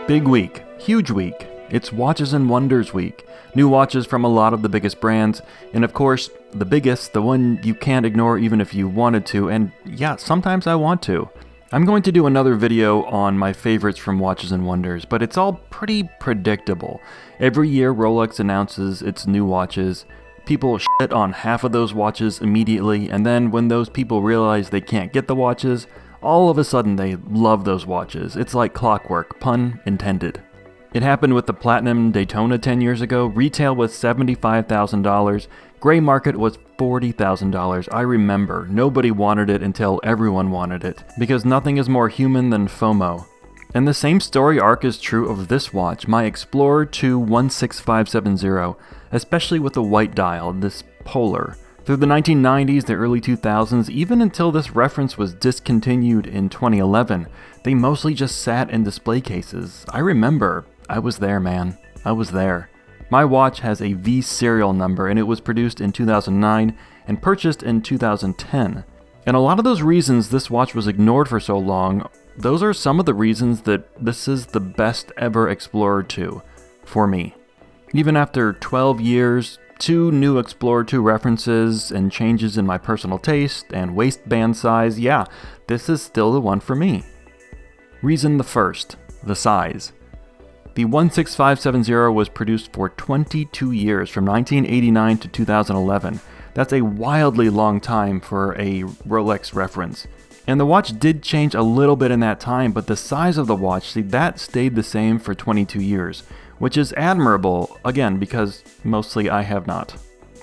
Big week, huge week. It's Watches and Wonders week. New watches from a lot of the biggest brands, and of course, the biggest, the one you can't ignore even if you wanted to, and yeah, sometimes I want to. I'm going to do another video on my favorites from Watches and Wonders, but it's all pretty predictable. Every year Rolex announces its new watches. People shit on half of those watches immediately, and then when those people realize they can't get the watches, all of a sudden they love those watches. It's like clockwork, pun intended. It happened with the Platinum Daytona 10 years ago. Retail was $75,000. Gray market was $40,000. I remember. Nobody wanted it until everyone wanted it. Because nothing is more human than FOMO. And the same story arc is true of this watch, my Explorer 2 16570, especially with the white dial, this polar. Through the 1990s, the early 2000s, even until this reference was discontinued in 2011, they mostly just sat in display cases. I remember. I was there, man. I was there. My watch has a V serial number, and it was produced in 2009 and purchased in 2010. And a lot of those reasons this watch was ignored for so long, those are some of the reasons that this is the best ever Explorer 2 for me. Even after 12 years, 2 new Explorer 2 references, and changes in my personal taste and waistband size, yeah, this is still the one for me. Reason the first, the size. The 16570 was produced for 22 years, from 1989 to 2011. That's a wildly long time for a Rolex reference. And the watch did change a little bit in that time, but the size of the watch, see, that stayed the same for 22 years. Which is admirable, again, because mostly I have not.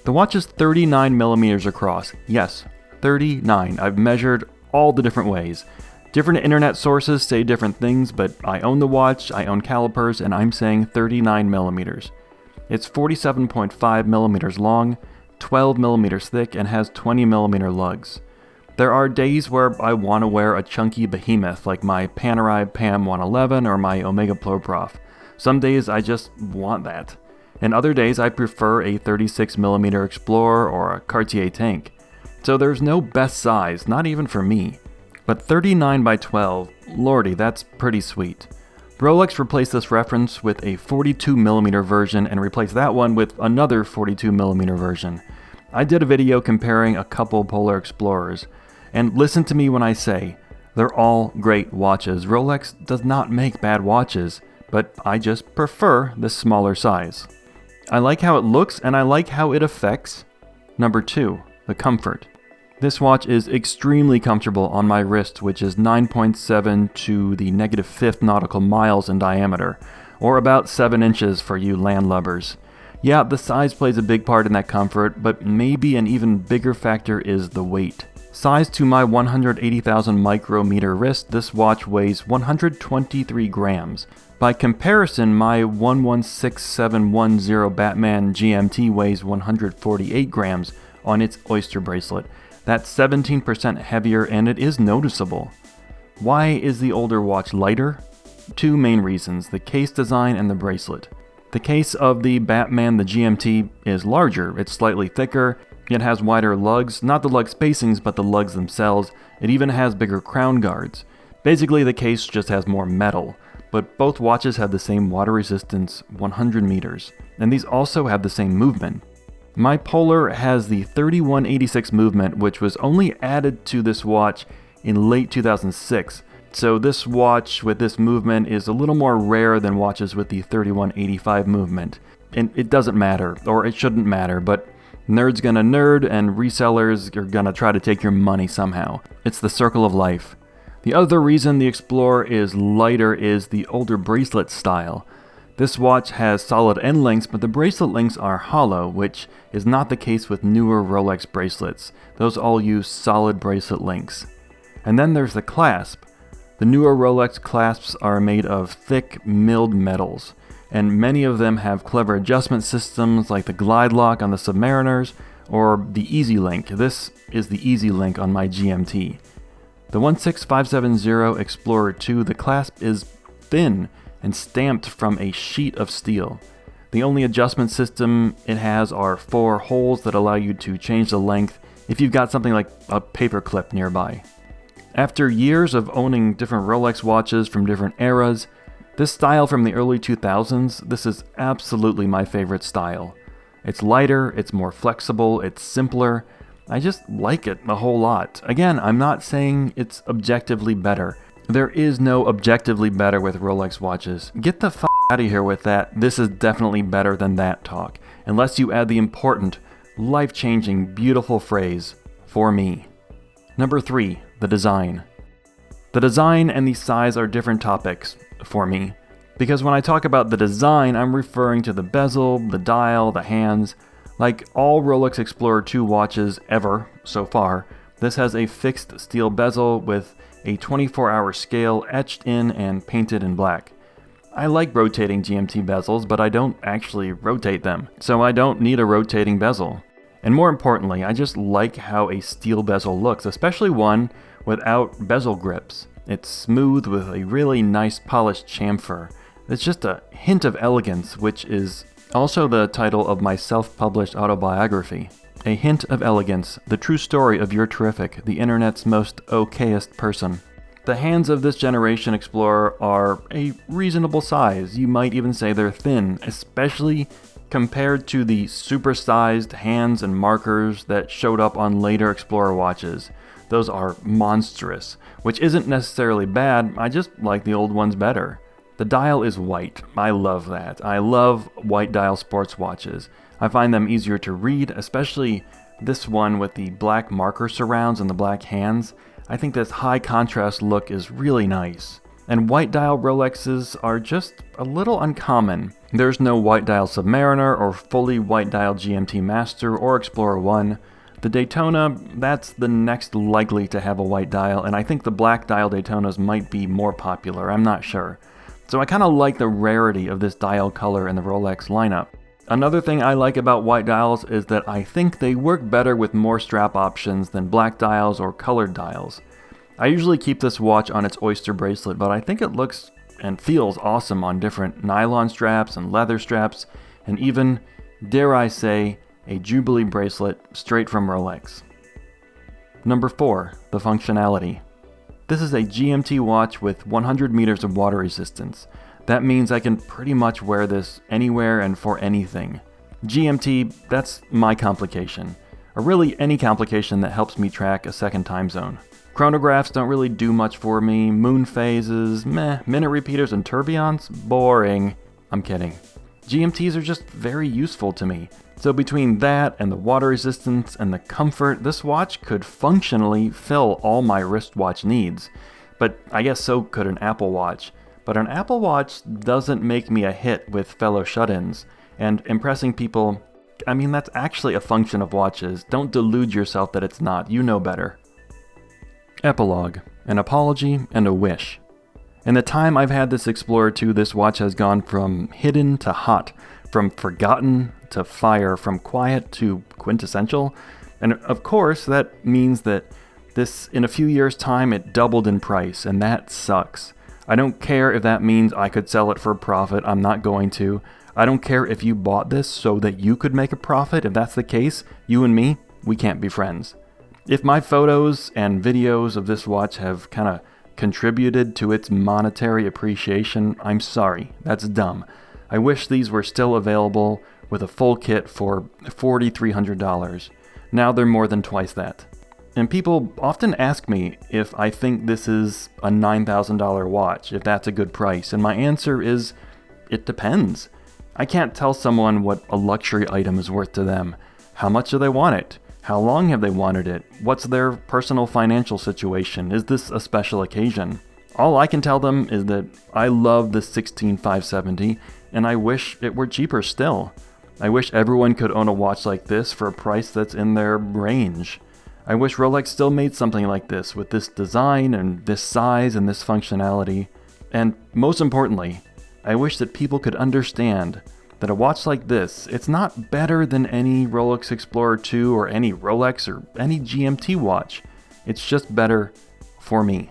The watch is 39mm across. Yes, 39. I've measured all the different ways. Different internet sources say different things, but I own the watch, I own calipers, and I'm saying 39mm. It's 47.5mm long, 12mm thick, and has 20mm lugs. There are days where I want to wear a chunky behemoth like my Panerai PAM 111 or my Omega Pro Prof. Some days I just want that, and other days I prefer a 36mm Explorer or a Cartier tank. So there's no best size, not even for me. But 39x12, lordy, that's pretty sweet. Rolex replaced this reference with a 42mm version and replaced that one with another 42mm version. I did a video comparing a couple Polar Explorers, and listen to me when I say, they're all great watches. Rolex does not make bad watches, but I just prefer the smaller size. I like how it looks, and I like how it affects. Number 2, the comfort. This watch is extremely comfortable on my wrist, which is 9.7 to the -5th nautical miles in diameter, or about 7 inches for you landlubbers. Yeah, the size plays a big part in that comfort, but maybe an even bigger factor is the weight. Size to my 180,000 micrometer wrist, this watch weighs 123 grams. By comparison, my 116710 Batman GMT weighs 148 grams on its Oyster bracelet. That's 17% heavier, and it is noticeable. Why is the older watch lighter? 2 main reasons, the case design and the bracelet. The case of the Batman, the GMT, is larger. It's slightly thicker. It has wider lugs, not the lug spacings, but the lugs themselves. It even has bigger crown guards. Basically, the case just has more metal. But both watches have the same water resistance, 100 meters, and these also have the same movement. My Polar has the 3186 movement, which was only added to this watch in late 2006, so this watch with this movement is a little more rare than watches with the 3185 movement. And it doesn't matter, or it shouldn't matter, but nerds gonna nerd and resellers are gonna try to take your money somehow. It's the circle of life. The other reason the Explorer is lighter is the older bracelet style. This watch has solid end links, but the bracelet links are hollow, which is not the case with newer Rolex bracelets. Those all use solid bracelet links. And then there's the clasp. The newer Rolex clasps are made of thick, milled metals, and many of them have clever adjustment systems like the glide lock on the Submariners or the Easy Link. This is the Easy Link on my GMT. The 16570 Explorer 2, the clasp is thin and stamped from a sheet of steel. The only adjustment system it has are 4 holes that allow you to change the length if you've got something like a paper clip nearby. After years of owning different Rolex watches from different eras, This style from the early 2000s, this is absolutely my favorite style. It's lighter, it's more flexible, it's simpler. I just like it a whole lot. Again, I'm not saying it's objectively better. There is no objectively better with Rolex watches. Get the f*** out of here with that. This is definitely better than that talk. Unless you add the important, life-changing, beautiful phrase, for me. Number 3, the design. The design and the size are different topics for me. Because when I talk about the design, I'm referring to the bezel, the dial, the hands. Like all Rolex Explorer 2 watches ever, so far, this has a fixed steel bezel with a 24-hour scale etched in and painted in black. I like rotating GMT bezels, but I don't actually rotate them, so I don't need a rotating bezel. And more importantly, I just like how a steel bezel looks, especially one without bezel grips. It's smooth with a really nice polished chamfer. It's just a hint of elegance, which is also the title of my self-published autobiography. A Hint of Elegance, the true story of You're Terrific, the internet's most okayest person. The hands of this generation Explorer are a reasonable size. You might even say they're thin, especially compared to the supersized hands and markers that showed up on later Explorer watches. Those are monstrous, which isn't necessarily bad, I just like the old ones better. The dial is white. I love that. I love white dial sports watches. I find them easier to read, especially this one with the black marker surrounds and the black hands. I think this high contrast look is really nice. And white dial Rolexes are just a little uncommon. There's no white dial Submariner or fully white dial GMT Master or Explorer 1. The Daytona, that's the next likely to have a white dial, and I think the black dial Daytonas might be more popular, I'm not sure. So I kind of like the rarity of this dial color in the Rolex lineup. Another thing I like about white dials is that I think they work better with more strap options than black dials or colored dials. I usually keep this watch on its oyster bracelet, but I think it looks and feels awesome on different nylon straps and leather straps, and even, dare I say, a Jubilee bracelet straight from Rolex. Number 4, the functionality. This is a GMT watch with 100 meters of water resistance. That means I can pretty much wear this anywhere and for anything. GMT, that's my complication. Or really any complication that helps me track a second time zone. Chronographs don't really do much for me. Moon phases, meh. Minute repeaters and tourbillons, boring. I'm kidding. GMTs are just very useful to me. So between that and the water resistance and the comfort, this watch could functionally fill all my wristwatch needs. But I guess so could an Apple Watch. But an Apple Watch doesn't make me a hit with fellow shut-ins. And impressing people, I mean, that's actually a function of watches. Don't delude yourself that it's not. You know better. Epilogue, an apology and a wish. In the time I've had this Explorer 2, this watch has gone from hidden to hot, from forgotten to fire, from quiet to quintessential. And of course, that means that this, in a few years' time, it doubled in price, and that sucks. I don't care if that means I could sell it for a profit. I'm not going to. I don't care if you bought this so that you could make a profit. If that's the case, you and me, we can't be friends. If my photos and videos of this watch have kind of contributed to its monetary appreciation, I'm sorry. That's dumb. I wish these were still available with a full kit for $4,300. Now they're more than twice that. And people often ask me if I think this is a $9,000 watch, if that's a good price, and my answer is, it depends. I can't tell someone what a luxury item is worth to them. How much do they want it? How long have they wanted it? What's their personal financial situation? Is this a special occasion? All I can tell them is that I love the 16570, and I wish it were cheaper still. I wish everyone could own a watch like this for a price that's in their range. I wish Rolex still made something like this, with this design and this size and this functionality. And most importantly, I wish that people could understand that a watch like this, it's not better than any Rolex Explorer 2 or any Rolex or any GMT watch. It's just better for me.